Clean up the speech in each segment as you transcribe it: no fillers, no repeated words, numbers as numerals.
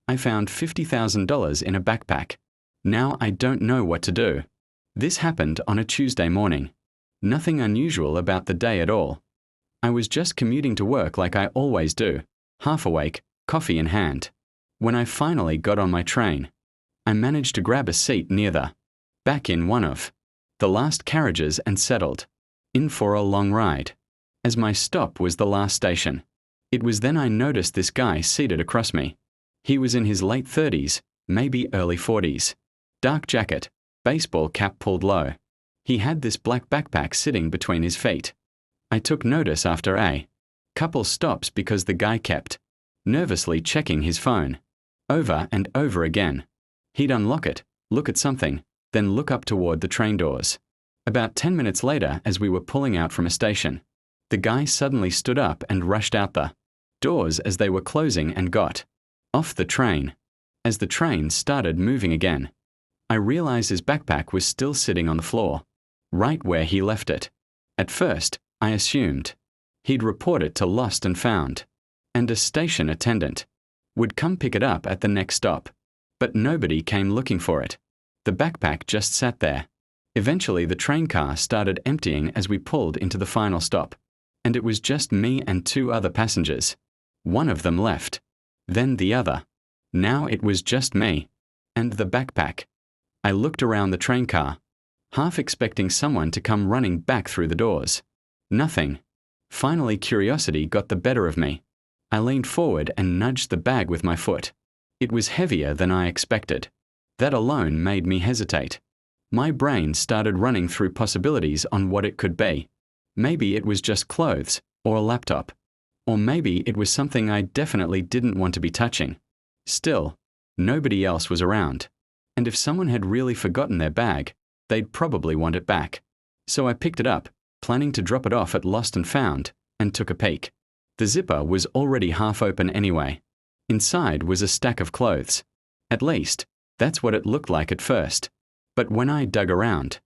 I found $50,000 in a backpack. Now I don't know what to do. This happened on a Tuesday morning. Nothing unusual about the day at all. I was just commuting to work like I always do, half awake, coffee in hand. When I finally got on my train, I managed to grab a seat near the back in one of the last carriages and settled in for a long ride. As my stop was the last station, it was then I noticed this guy seated across me. He was in his late 30s, maybe early 40s. Dark jacket, baseball cap pulled low. He had this black backpack sitting between his feet. I took notice after a couple stops because the guy kept nervously checking his phone over and over again. He'd unlock it, look at something, then look up toward the train doors. About 10 minutes later, as we were pulling out from a station, the guy suddenly stood up and rushed out the doors as they were closing and got off the train. As the train started moving again, I realized his backpack was still sitting on the floor, right where he left it. At first, I assumed he'd report it to lost and found, and a station attendant would come pick it up at the next stop. But nobody came looking for it. The backpack just sat there. Eventually, the train car started emptying as we pulled into the final stop, and it was just me and 2 other passengers. One of them left, then the other. Now it was just me and the backpack. I looked around the train car, half expecting someone to come running back through the doors. Nothing. Finally, curiosity got the better of me. I leaned forward and nudged the bag with my foot. It was heavier than I expected. That alone made me hesitate. My brain started running through possibilities on what it could be. Maybe it was just clothes, or a laptop. Or maybe it was something I definitely didn't want to be touching. Still, nobody else was around. And if someone had really forgotten their bag, they'd probably want it back. So I picked it up, planning to drop it off at Lost and Found, and took a peek. The zipper was already half open anyway. Inside was a stack of clothes. At least, that's what it looked like at first. But when I dug around,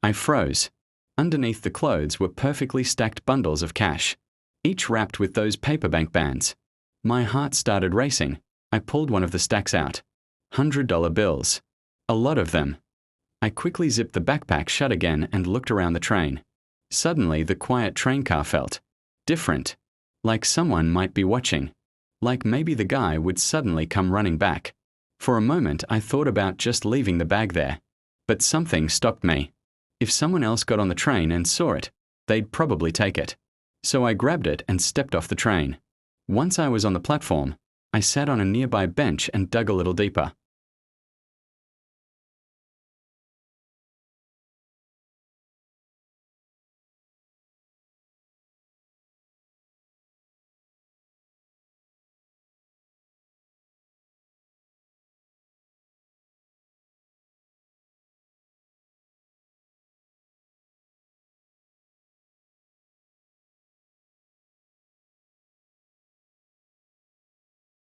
I froze. Underneath the clothes were perfectly stacked bundles of cash, each wrapped with those paper bank bands. My heart started racing. I pulled one of the stacks out. $100 bills. A lot of them. I quickly zipped the backpack shut again and looked around the train. Suddenly, the quiet train car felt different. Like someone might be watching. Like maybe the guy would suddenly come running back. For a moment, I thought about just leaving the bag there. But something stopped me. If someone else got on the train and saw it, they'd probably take it. So I grabbed it and stepped off the train. Once I was on the platform, I sat on a nearby bench and dug a little deeper.